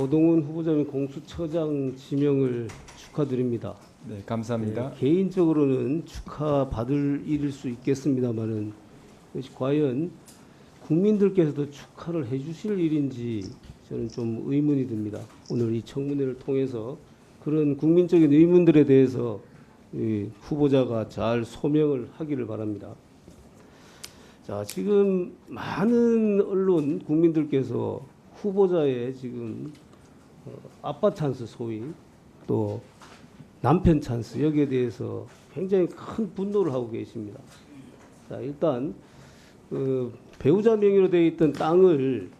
오동훈 후보자님 공수처장 지명을 축하드립니다. 네, 감사합니다. 개인적으로는 축하받을 일일 수 있겠습니다만은 이것이 과연 국민들께서도 축하를 해주실 일인지 저는 좀 의문이 듭니다. 오늘 이 청문회를 통해서 그런 국민적인 의문들에 대해서 이 후보자가 잘 소명을 하기를 바랍니다. 자, 지금 많은 언론 국민들께서 후보자의 지금 아빠 찬스 소위 또 남편 찬스 여기에 대해서 굉장히 큰 분노를 하고 계십니다. 자, 일단 배우자 명의로 되어 있던 땅을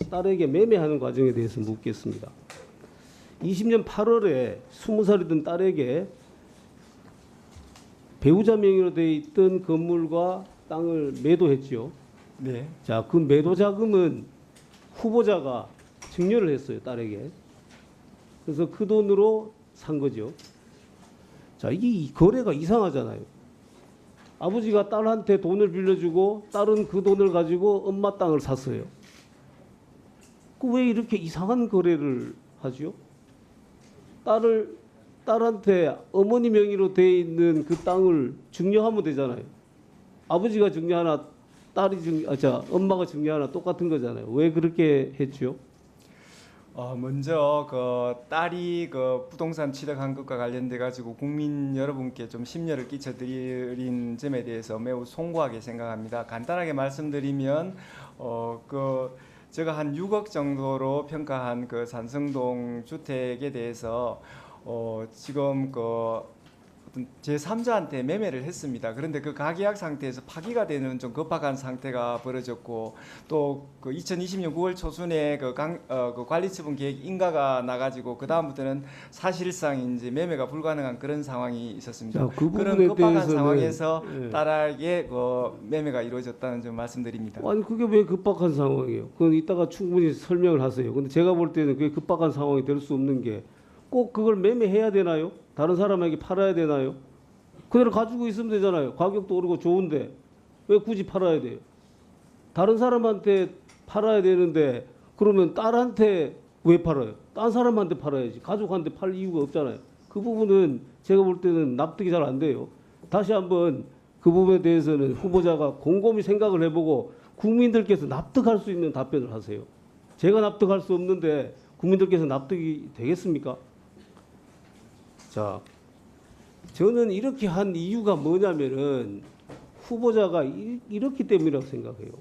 딸에게 매매하는 과정에 대해서 묻겠습니다. 20년 8월에 20살이던 딸에게 배우자 명의로 되어 있던 건물과 땅을 매도했죠. 네. 자, 그 매도 자금은 후보자가 증여를 했어요, 딸에게. 그래서 그 돈으로 산 거죠. 자, 이 거래가 이상하잖아요. 아버지가 딸한테 돈을 빌려주고 딸은 그 돈을 가지고 엄마 땅을 샀어요. 그 왜 이렇게 이상한 거래를 하죠? 딸한테 어머니 명의로 돼 있는 그 땅을 증여하면 되잖아요. 아버지가 증여하나 엄마가 증여하나 똑같은 거잖아요. 왜 그렇게 했죠? 먼저 그 딸이 그 부동산 취득한 것과 관련돼 가지고 국민 여러분께 좀 심려를 끼쳐드린 점에 대해서 매우 송구하게 생각합니다. 간단하게 말씀드리면 제가 한 6억 정도로 평가한 그 산성동 주택에 대해서 지금 어떤 제3자한테 매매를 했습니다. 그런데 그 가계약 상태에서 파기가 되는 좀 급박한 상태가 벌어졌고 또 그 2020년 9월 초순에 그 관리처분 계획 인가가 나가지고 그 다음부터는 사실상 이제 매매가 불가능한 그런 상황이 있었습니다. 자, 그 그런 부분에 급박한 대해서는, 상황에서 예. 딸에게 그 매매가 이루어졌다는 점 말씀드립니다. 아니 그게 왜 급박한 상황이에요? 그건 이따가 충분히 설명을 하세요. 근데 제가 볼 때는 그게 급박한 상황이 될 수 없는 게 꼭 그걸 매매해야 되나요? 다른 사람에게 팔아야 되나요? 그대로 가지고 있으면 되잖아요. 가격도 오르고 좋은데 왜 굳이 팔아야 돼요? 다른 사람한테 팔아야 되는데 그러면 딸한테 왜 팔아요? 딴 사람한테 팔아야지. 가족한테 팔 이유가 없잖아요. 그 부분은 제가 볼 때는 납득이 잘 안 돼요. 다시 한번 그 부분에 대해서는 후보자가 곰곰이 생각을 해보고 국민들께서 납득할 수 있는 답변을 하세요. 제가 납득할 수 없는데 국민들께서 납득이 되겠습니까? 자, 저는 이렇게 한 이유가 뭐냐면은 후보자가 이렇기 때문이라고 생각해요.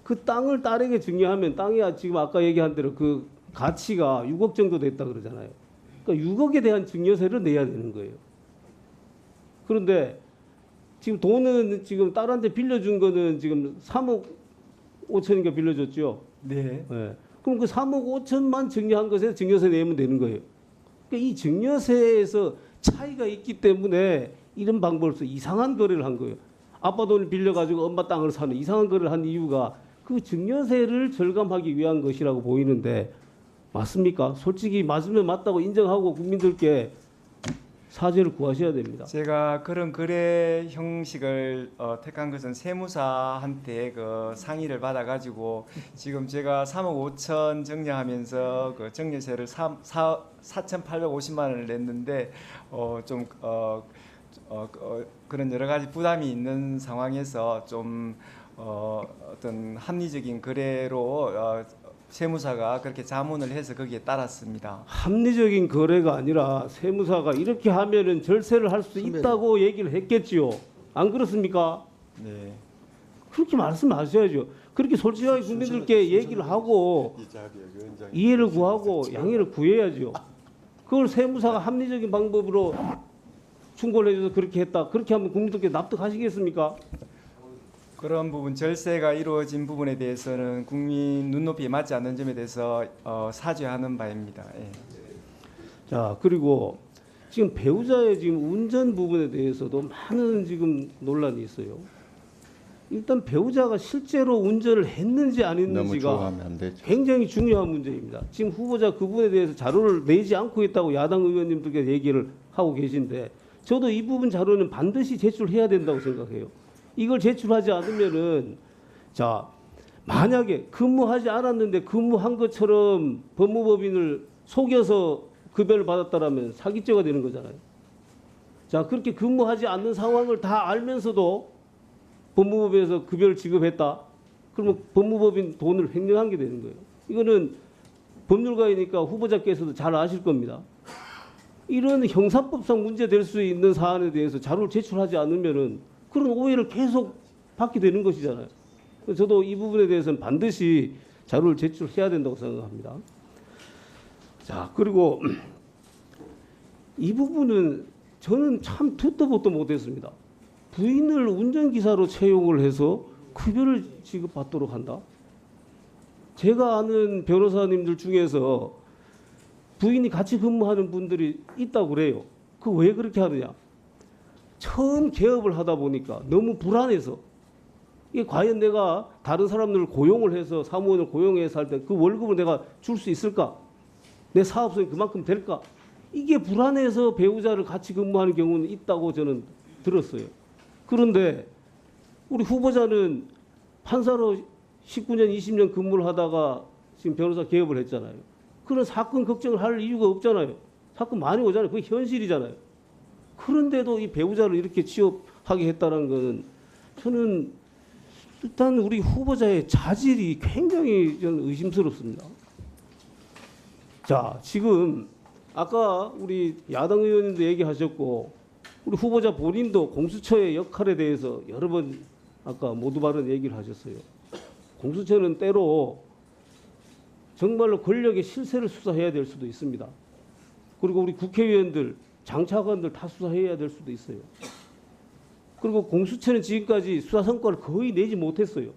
그 땅을 딸에게 증여하면 땅이 지금 아까 얘기한 대로 그 가치가 6억 정도 됐다 그러잖아요. 그러니까 6억에 대한 증여세를 내야 되는 거예요. 그런데 지금 돈은 지금 딸한테 빌려준 거는 지금 3억 5천인가 빌려줬죠. 네. 네. 그럼 그 3억 5천만 증여한 것에 증여세 내면 되는 거예요. 그러니까 이 증여세에서 차이가 있기 때문에 이런 방법으로 이상한 거래를 한 거예요. 아빠 돈을 빌려가지고 엄마 땅을 사는 이상한 거래를 한 이유가 그 증여세를 절감하기 위한 것이라고 보이는데 맞습니까? 솔직히 맞으면 맞다고 인정하고 국민들께 사죄를 구하셔야 됩니다. 제가 그런 거래 형식을 택한 것은 세무사한테 그 상의를 받아가지고 지금 제가 3억 5천 증여하면서 그 증여세를 4,850만 원을 냈는데 그런 여러 가지 부담이 있는 상황에서 좀 어떤 합리적인 거래로 세무사가 그렇게 자문을 해서 거기에 따랐습니다. 합리적인 거래가 아니라 세무사가 이렇게 하면은 절세를 할 수 있다고 얘기를 했겠지요. 안 그렇습니까? 네. 그렇게 말씀하셔야죠. 그렇게 솔직하게 국민들께 얘기를 하고 이해를 구하고 양해를 구해야죠. 그걸 세무사가 합리적인 방법으로 충고를 해줘서 그렇게 했다. 그렇게 하면 국민들께 납득하시겠습니까? 그런 부분 절세가 이루어진 부분에 대해서는 국민 눈높이에 맞지 않는 점에 대해서 사죄하는 바입니다. 예. 자, 그리고 지금 배우자의 지금 운전 부분에 대해서도 많은 지금 논란이 있어요. 일단 배우자가 실제로 운전을 했는지 안 했는지가 굉장히 중요한 문제입니다. 지금 후보자 그 부분에 대해서 자료를 내지 않고 있다고 야당 의원님들께 얘기를 하고 계신데 저도 이 부분 자료는 반드시 제출해야 된다고 생각해요. 이걸 제출하지 않으면은 자 만약에 근무하지 않았는데 근무한 것처럼 법무법인을 속여서 급여를 받았다라면 사기죄가 되는 거잖아요. 자, 그렇게 근무하지 않는 상황을 다 알면서도 법무법인에서 급여를 지급했다. 그러면 법무법인 돈을 횡령한 게 되는 거예요. 이거는 법률가이니까 후보자께서도 잘 아실 겁니다. 이런 형사법상 문제될 수 있는 사안에 대해서 자료를 제출하지 않으면은 그런 오해를 계속 받게 되는 것이잖아요. 그래서 저도 이 부분에 대해서는 반드시 자료를 제출해야 된다고 생각합니다. 자, 그리고 이 부분은 저는 참 듣도 보도 못했습니다. 부인을 운전기사로 채용을 해서 급여를 지급받도록 한다. 제가 아는 변호사님들 중에서 부인이 같이 근무하는 분들이 있다고 그래요. 그 왜 그렇게 하느냐? 처음 개업을 하다 보니까 너무 불안해서 이게 과연 내가 다른 사람들을 고용을 해서 사무원을 고용해서 할 때 그 월급을 내가 줄 수 있을까? 내 사업성이 그만큼 될까? 이게 불안해서 배우자를 같이 근무하는 경우는 있다고 저는 들었어요. 그런데 우리 후보자는 판사로 19년, 20년 근무를 하다가 지금 변호사 개업을 했잖아요. 그런 사건 걱정을 할 이유가 없잖아요. 사건 많이 오잖아요. 그게 현실이잖아요. 그런데도 이 배우자를 이렇게 취업하게 했다는 것은 저는 일단 우리 후보자의 자질이 굉장히 저는 의심스럽습니다. 자, 지금 아까 우리 야당 의원님도 얘기하셨고 우리 후보자 본인도 공수처의 역할에 대해서 여러 번 아까 모두 발언 얘기를 하셨어요. 공수처는 때로 정말로 권력의 실세를 수사해야 될 수도 있습니다. 그리고 우리 국회의원들, 장차관들 다 수사해야 될 수도 있어요. 그리고 공수처는 지금까지 수사 성과를 거의 내지 못했어요.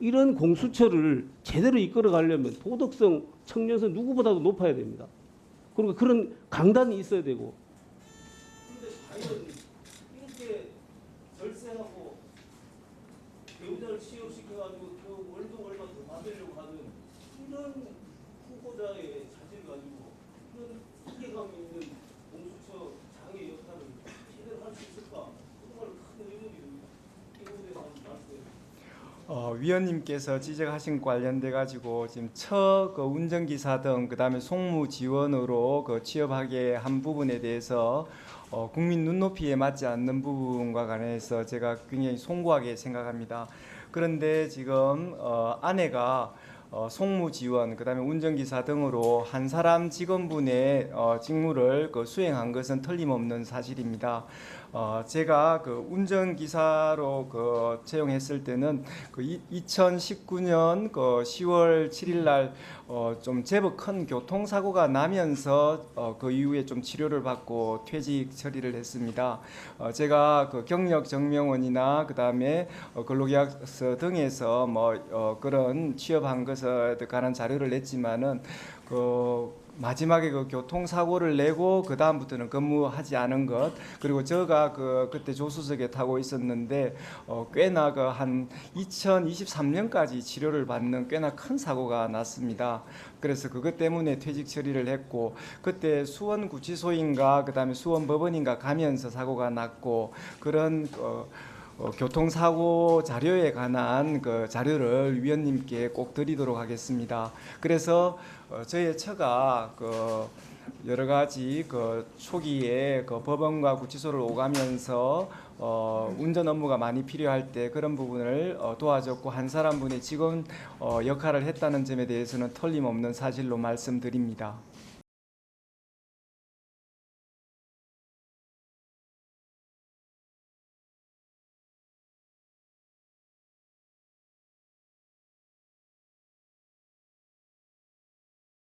이런 공수처를 제대로 이끌어 가려면 도덕성, 청년성 누구보다도 높아야 됩니다. 그리고 그런 강단이 있어야 되고. 그런데 과연 이렇게 절세하고 배우자를 취업시켜가지고 그 월급 얼마 더 받으려고 하는 이런 후보자의 자질 가지고 이런 이해감 있는 공수처 장의 역할을 제대로 할 수 있을까? 정말 큰 의문이 듭니다. 이 부분에 대해서 말씀해 주세요. 위원님께서 지적하신 관련돼 가지고 지금 그 운전기사 등 그다음에 송무 지원으로 그 취업하게 한 부분에 대해서 국민 눈높이에 맞지 않는 부분과 관해서 제가 굉장히 송구하게 생각합니다. 그런데 지금 아내가 송무 지원, 그다음에 운전기사 등으로 한 사람 직원분의 직무를 수행한 것은 틀림없는 사실입니다. 제가 그 운전기사로 채용했을 때는 2019년 10월 7일 날 좀 제법 큰 교통사고가 나면서 그 이후에 좀 치료를 받고 퇴직 처리를 했습니다. 제가 그 경력 증명원이나 그다음에 근로계약서 등에서 그런 취업한 것에 관한 자료를 냈지만은 마지막에 그 교통사고를 내고 그 다음부터는 근무하지 않은 것, 그리고 제가 그때 조수석에 타고 있었는데 꽤나 한 2023년까지 치료를 받는 꽤나 큰 사고가 났습니다. 그래서 그것 때문에 퇴직 처리를 했고, 그때 수원구치소인가 그다음에 수원법원인가 가면서 사고가 났고, 그런 교통사고 자료에 관한 그 자료를 위원님께 꼭 드리도록 하겠습니다. 그래서 저의 처가 여러 가지 초기에 법원과 구치소를 오가면서 운전 업무가 많이 필요할 때 그런 부분을 도와줬고 한 사람분의 직원 역할을 했다는 점에 대해서는 틀림없는 사실로 말씀드립니다.